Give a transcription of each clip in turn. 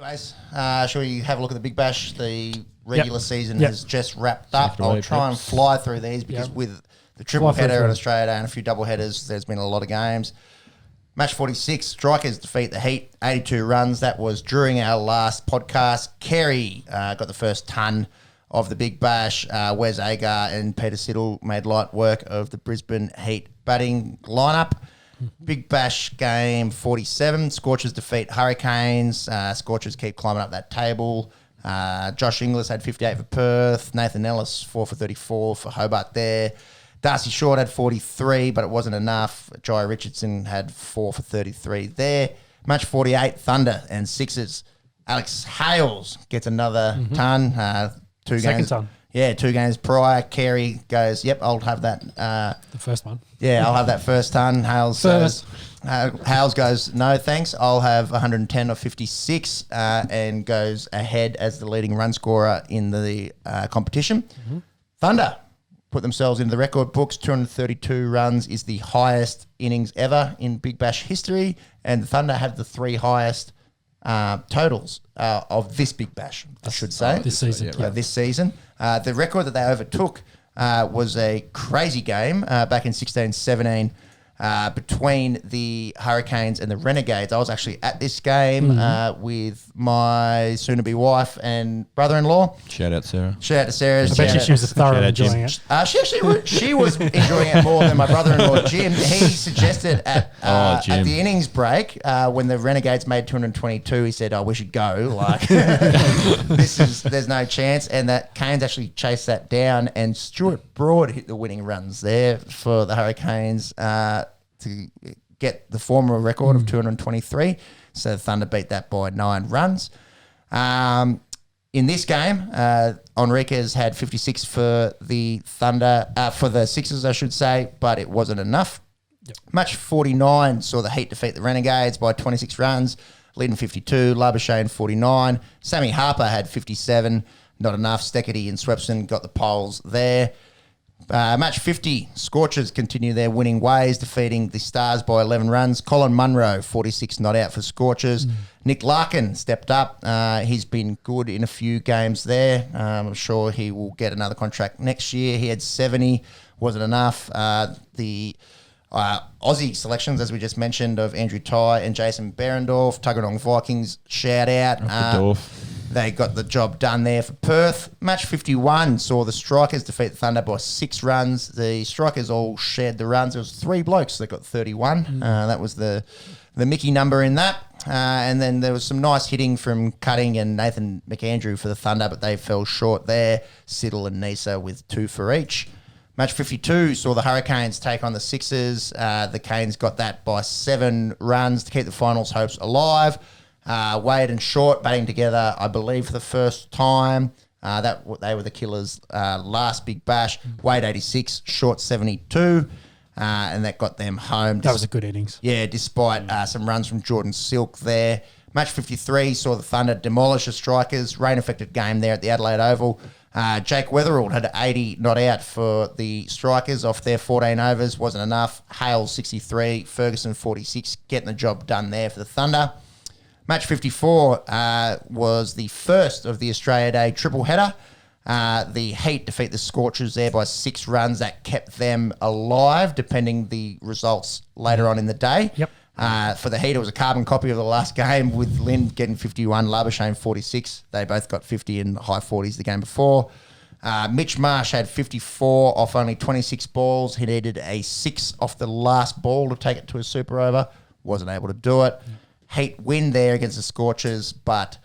Anyways, shall we have a look at the Big Bash? The regular season has just wrapped up. I'll try and fly through these because with the triple header in Australia Day and a few double headers, there's been a lot of games. Match 46, Strikers defeat the Heat, 82 runs. That was during our last podcast. Kerry got the first ton of the Big Bash. Wes Agar and Peter Siddle made light work of the Brisbane Heat batting lineup. Big Bash game 47, Scorchers defeat Hurricanes. Scorchers keep climbing up that table. Josh Inglis had 58 for Perth. Nathan Ellis 4 for 34 for Hobart there. Darcy Short had 43, but it wasn't enough. Jai Richardson had 4 for 33 there. Match 48, Thunder and Sixers. Alex Hales gets another ton. Second ton. Yeah, 2 games prior. Carey goes, yep, I'll have that. The first one. Yeah, I'll have that first ton. Hales goes, no, thanks. I'll have 110 or 56 and goes ahead as the leading run scorer in the competition. Thunder put themselves into the record books. 232 runs is the highest innings ever in Big Bash history, and the Thunder have the 3 highest totals of this Big Bash, I should say. This season. This season. The record that they overtook was a crazy game back in 16-17 between the Hurricanes and the Renegades. I was actually at this game with my soon-to-be wife and brother-in-law. Shout out Sarah. Shout out to Sarah. I bet she was thoroughly enjoying it. She was enjoying it more than my brother-in-law Jim. He suggested at the innings break when the Renegades made 222. He said, "Oh, we should go. Like there's no chance." And that Canes actually chased that down, and Stuart Broad hit the winning runs there for the Hurricanes to get the former record of 223. So the Thunder beat that by 9 runs. In this game, Enriquez had 56 for the Thunder, for the Sixers, I should say, but it wasn't enough. Match 49 saw the Heat defeat the Renegades by 26 runs, leading 52, Labuschagne 49. Sammy Harper had 57, not enough. Steckity and Swepson got the poles there. Match 50, Scorchers continue their winning ways, defeating the Stars by 11 runs. Colin Munro, 46 not out for Scorchers. Nick Larkin stepped up. He's been good in a few games there. I'm sure he will get another contract next year. He had 70, wasn't enough. The Aussie selections, as we just mentioned, of Andrew Ty and Jason Berendorf, Tuggeranong Vikings, shout out. They got the job done there for Perth. Match 51 saw the Strikers defeat the Thunder by 6 runs. The Strikers all shared the runs. There was 3 blokes that got 31. That was the Mickey number in that. And then there was some nice hitting from Cutting and Nathan McAndrew for the Thunder, but they fell short there. Siddle and Nisa with 2 for each. Match 52 saw the Hurricanes take on the Sixers. The Canes got that by 7 runs to keep the finals hopes alive. Wade and Short batting together, I believe, for the first time. They were the Killers' last Big Bash. Wade 86, Short 72, and that got them home. That was a good innings. Yeah, despite some runs from Jordan Silk there. Match 53 saw the Thunder demolish the Strikers. Rain-affected game there at the Adelaide Oval. Jake Weatherald had 80 not out for the Strikers off their 14 overs. Wasn't enough. Hale 63, Ferguson 46, getting the job done there for the Thunder. Match 54 was the first of the Australia Day triple header. The Heat defeat the Scorchers there by 6 runs. That kept them alive, depending the results later on in the day. For the Heat, it was a carbon copy of the last game with Lynn getting 51, Labuschagne 46. They both got 50 in the high 40s the game before. Mitch Marsh had 54 off only 26 balls. He needed a 6 off the last ball to take it to a super over. Wasn't able to do it. Heat win there against the Scorchers, but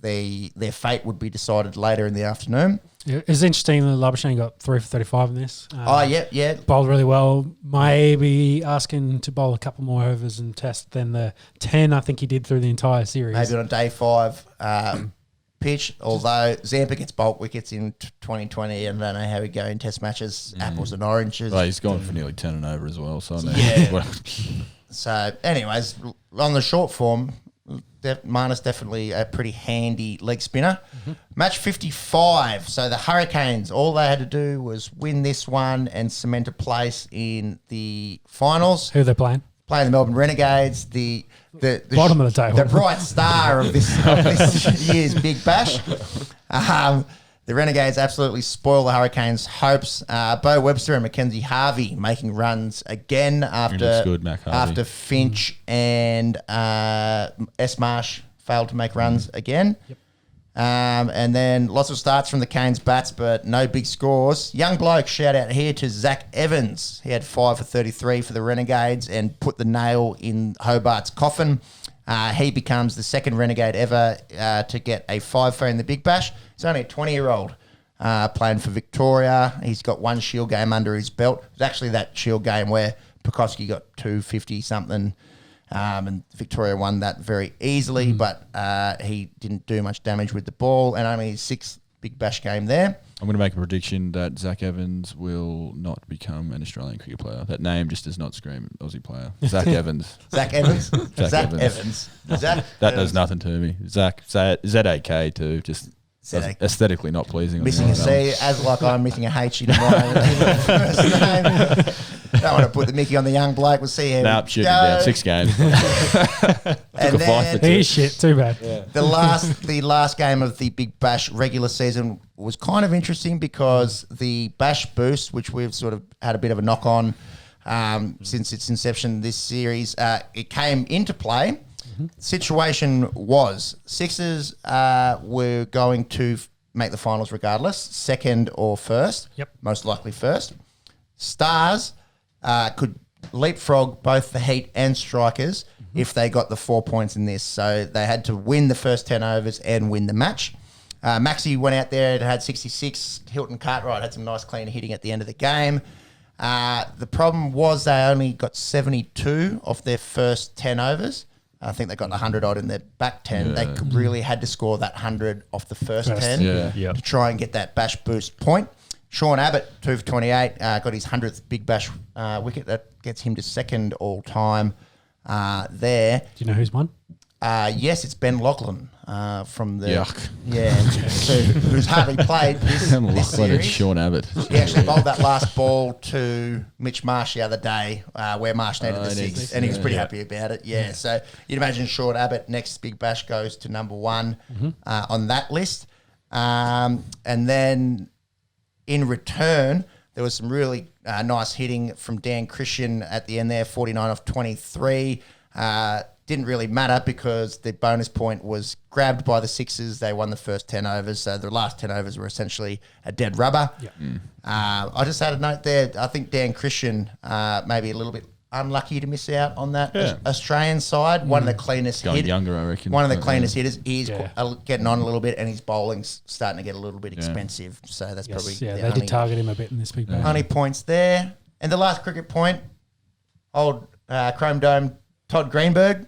their fate would be decided later in the afternoon. It was interesting that Labuschagne got 3 for 35 in this. Yeah. Bowled really well. Maybe asking to bowl a couple more overs and test than the 10 I think he did through the entire series. Maybe on a day 5 pitch, although Zampa gets bulk wickets in 2020 and I don't know how he'd go in test matches, apples and oranges. Well, he's gone for nearly 10 and over as well. So So, anyways, on the short form, Marnus definitely a pretty handy leg spinner. Match 55. So the Hurricanes, all they had to do was win this one and cement a place in the finals. Who are they playing? playing the Melbourne Renegades, the Bottom of the table. the bright star of this year's Big Bash. The Renegades absolutely spoil the Hurricanes' hopes. Bo Webster and Mackenzie Harvey making runs again after good, Mac Harvey. after Finch and S. Marsh failed to make runs again. Yep. And then lots of starts from the Canes bats, but no big scores. Young bloke, shout out here to Zach Evans. He had 5 for 33 for the Renegades and put the nail in Hobart's coffin. He becomes the second Renegade ever to get a 5 for in the Big Bash. He's only a 20-year-old playing for Victoria. He's got one Shield game under his belt. It was actually that Shield game where Pekoski got 250-something. And Victoria won that very easily, but he didn't do much damage with the ball, and only his 6th Big Bash game there. I'm going to make a prediction that Zach Evans will not become an Australian cricket player. That name just does not scream Aussie player. Zach Evans. Zach Evans. Zach Evans. Zach That Evans. does nothing to me. ZAK too. Just ZAK. aesthetically not pleasing. Missing a C, as like I'm missing a H in my first name. Don't want to put the Mickey on the young bloke. We'll see how Nope, shooting down 6 games. And a 5 for then 2. He's shit. Too bad. the last game of the Big Bash regular season was kind of interesting because the Bash Boost, which we've sort of had a bit of a knock on since its inception this series, it came into play. Situation was Sixers were going to make the finals regardless, second or first. Yep. Most likely first. Stars could leapfrog both the Heat and Strikers if they got the 4 points in this. So they had to win the first 10 overs and win the match. Maxi went out there and had 66. Hilton Cartwright had some nice clean hitting at the end of the game. The problem was they only got 72 off their first 10 overs. I think they got 100 odd in their back 10. They really had to score that 100 off the first 10 Yeah. to try and get that Bash Boost point. Sean Abbott, 2 for 28, got his 100th Big Bash wicket. That gets him to second all time there. Do you know who's won? Yes, it's Ben Lachlan from the... Yuck. Yeah, so, who's hardly played this Lachlan and series. Sean Abbott. He actually bowled that last ball to Mitch Marsh the other day where Marsh needed the 6, and he was pretty happy about it. Yeah, so you'd imagine Sean Abbott, next Big Bash, goes to number 1 on that list. And then in return, there was some really nice hitting from Dan Christian at the end there, 49 off 23. Didn't really matter because the bonus point was grabbed by the Sixers. They won the first 10 overs, so the last 10 overs were essentially a dead rubber. Yep. I just had a note there. I think Dan Christian maybe a little bit unlucky to miss out on that Australian side. One of the cleanest Going younger, I reckon. One of the cleanest hitters. He's getting on a little bit, and his bowling's starting to get a little bit expensive. So that's probably they did target him a bit in this Big Bash. only points there. And the last cricket point, old Chrome Dome Todd Greenberg.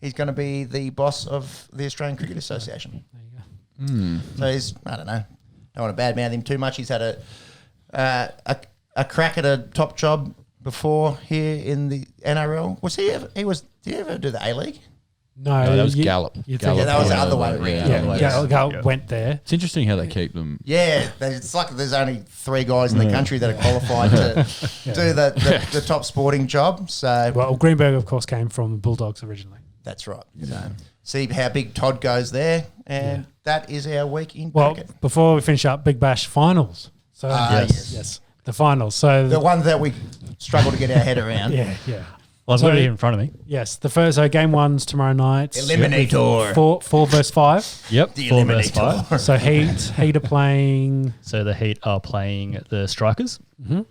He's going to be the boss of the Australian Cricket Association. There you go. So he's, I don't know, don't want to badmouth him too much. He's had a crack at a top job before here in the NRL. Did he ever do the A-League? No, that was Gallup. You think Gallup. that was the other way around. Gallup went there. It's interesting how they keep them. Yeah, it's like there's only 3 guys in the country that are qualified to do the top sporting job. So Well, Greenberg, of course, came from the Bulldogs originally. that's right. So see how big Todd goes there, and that is our week in Well, cricket. before we finish up, Big Bash finals. So Yes. the finals. So The one that we struggle to get our head around. yeah. Well, I've got it here in front of me. Yes, the first. So game 1's tomorrow night. Eliminator. 4 versus 5. Yep, The 4 versus Eliminator. 5. So Heat are playing. So the Heat are playing the Strikers. Mm-hmm.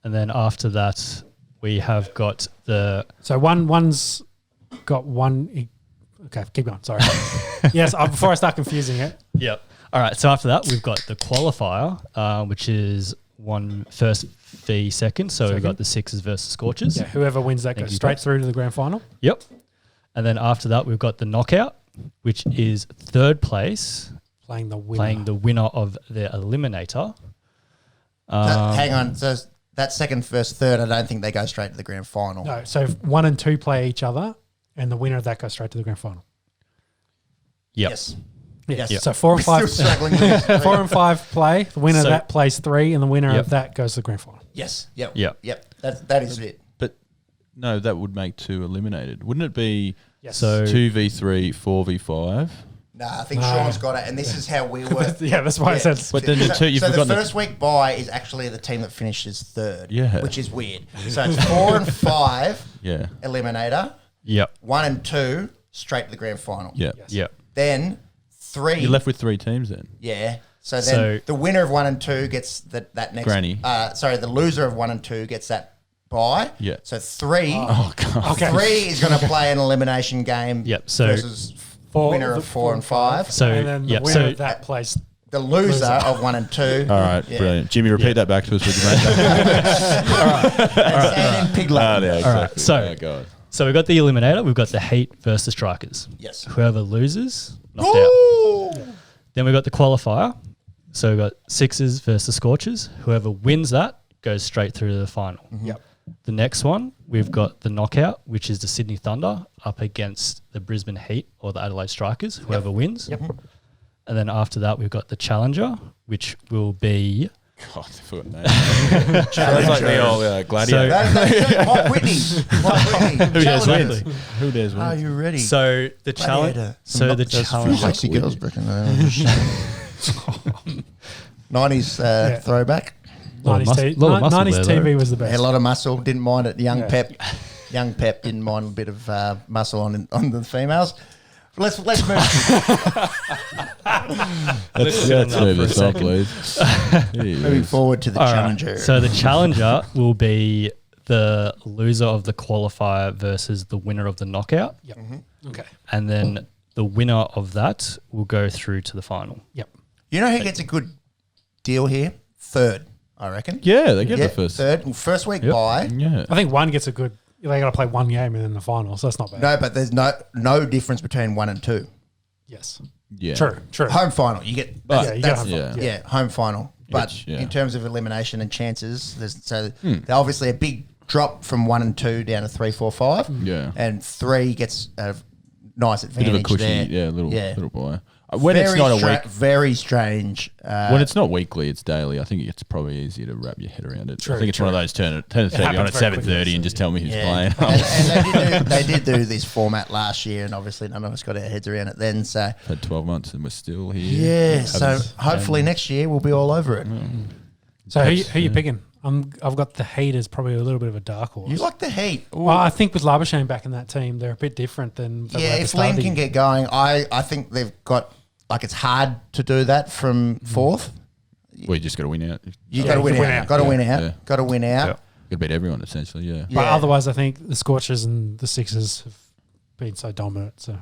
And then after that, we have got the... So one's got one. Okay, keep going. Sorry. Yes, before I start confusing it. Yep. All right, so after that, we've got the qualifier, which is one first v second. So we've got the Sixers versus Scorchers. Yeah, whoever wins that Thank goes you, straight Pat. through to the grand final. Yep. And then after that, we've got the knockout, which is third place, Playing the winner. playing the winner of the Eliminator. Hang on. So that second, first, third, I don't think they go straight to the grand final. No, so 1 and 2 play each other, and the winner of that goes straight to the grand final. Yep. Yes. Yes. Yes. So 4 and We're 5. still struggling with this. 4 and 5 play. The winner of So- that plays 3, and the winner Yep. of that goes to the grand final. Yes. Yep. Yep. Yep. That is it. But No, that would make 2 eliminated. Wouldn't it be Yes. So 2v3, 4v5? No, I think Sean's got it, and this is how we work. Yeah, that's why I said. But then you've so the forgotten first week bye is actually the team that finishes third, Yeah. which is weird. So it's 4 and 5 Yeah. eliminator, Yep. 1 and 2 straight to the grand final. Yeah. Yes. Yep. Then 3. You're left with 3 teams then. Yeah. So then So- the winner of 1 and 2 gets that next Granny. The loser of 1 and 2 gets that bye. Yeah. So 3. Oh, God. Okay. 3 is going to play an elimination game. Yep, so- versus winner of 4 and 5. So and then the yep. winner So of that place. The loser of 1 and 2. All right, Yeah. brilliant. Jimmy, repeat that back to us, would you, mate? And then Piglet. Yeah, exactly. All right, so- Oh, God. so we've got the eliminator. We've got the Heat versus the Strikers. Yes. Whoever loses, knocked out. Then we've got the qualifier. So we've got Sixers versus Scorchers. Whoever wins that goes straight through to the final. Yep. The next one, we've got the knockout, which is the Sydney Thunder up against the Brisbane Heat or the Adelaide Strikers, whoever wins. Yep. And then after that, we've got the challenger, which will be... God, I forgot that. Sounds like the old gladiator. That's Mike Whitney. Mike Whitney. Who dares win? Challengers. Who dares win? Are you ready? So the challenge... Gladiator. So the Those challenge... sexy girls, reckon. 90s throwback. Lot of 90s, lot of muscle 90s there, TV was the Had best. a lot of muscle. Didn't mind it. Young Yeah. Pep. Young Pep didn't mind a bit of muscle on the females. Let's move. Let's move this on, please. Moving forward to the All right, challenger. So the challenger will be the loser of the qualifier versus the winner of the knockout. Yep. Okay. And then the winner of that will go through to the final. Yep. You know who gets a good deal here? Third, I reckon. Yeah, they get the first. Third. Well, first week Yep. bye. Yeah. I think one gets a good. They got to play one game and then the final, so that's not bad. No, but there's no difference between 1 and 2. Yes. Yeah. True. Home final. You get But- Yeah, you get that's- home yeah. final. yeah, home final. But Which, yeah. in terms of elimination and chances, they're obviously a big drop from 1 and 2 down to 3, 4, 5. Yeah. And 3 gets a nice Bit advantage of a cushy, there. little boy. When it's not a week, very strange. when it's not weekly, it's daily. I think it's probably easier to wrap your head around it. True, I think it's one of those turn the TV on happens at very quickly, 7:30 and just tell me who's yeah. playing. and they did do this format last year, and obviously none of us got our heads around it then. So Had 12 months and we're still here. yeah, so hopefully next year we'll be all over it. So who you picking? I've got the Heat as probably a little bit of a dark horse. You like the Heat? Well, I think with Labuschagne back in that team, they're a bit different than they were at the If start of Liam the can year. get going, I think they've got it's hard to do that from fourth. We just got to win out. You got to win out. Got to win out. Yeah. Got to win out. Got to beat everyone essentially. Yeah. But Yeah. otherwise, I think the Scorchers and the Sixers have been so dominant. So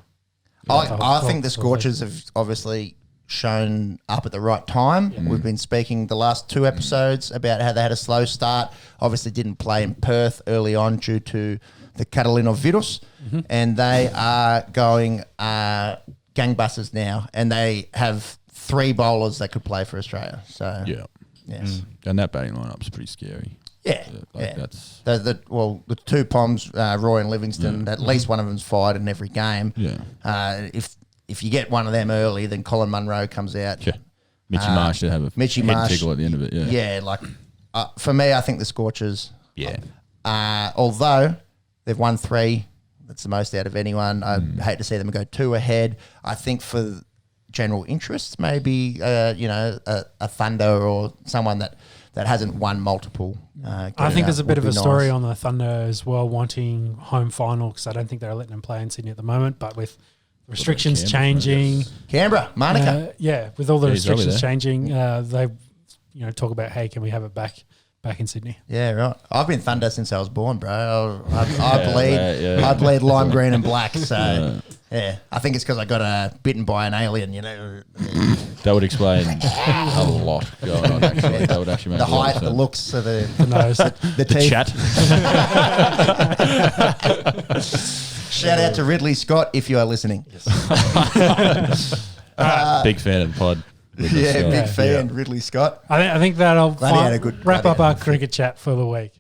I think the Scorchers have obviously shown up at the right time. We've been speaking the last 2 episodes about how they had a slow start. Obviously didn't play in Perth early on due to the Catalina virus. And they are going gangbusters now. And they have 3 bowlers that could play for Australia. So, Yeah. yes. And that batting lineup's pretty scary. Yeah. Like yeah. that's The 2 Poms, Roy and Livingston, at least one of them's fired in every game. yeah. If you get one of them early, then Colin Munro comes out. Yeah. Mitchy Marsh should have a Mitchy head Marsh, tickle at the end of it. Yeah. Yeah, for me, I think the Scorchers. Yeah. Although they've won 3, that's the most out of anyone. I hate to see them go 2 ahead. I think for general interest, maybe a Thunder or someone that hasn't won multiple. I think there's a bit of a story nice. on the Thunder as well, wanting home final because I don't think they're letting them play in Sydney at the moment. But with restrictions Canberra, changing, Canberra, Monica. with all the Yeah, he's probably restrictions there. changing, they talk about, hey, can we have it back in Sydney? Yeah, right. I've been Thunder since I was born, bro. I yeah. bleed lime green and black. So yeah, I think it's because I got bitten by an alien. That would explain a lot going on. Actually, that would actually make The a lot height, of the sense. looks, of the nose. the teeth. Chat. Shout out to Ridley Scott if you are listening. Big fan of the pod. Yeah, big fan, Ridley Scott. I think that'll Glad he had a good- wrap glad up he had our a good- cricket chat for the week.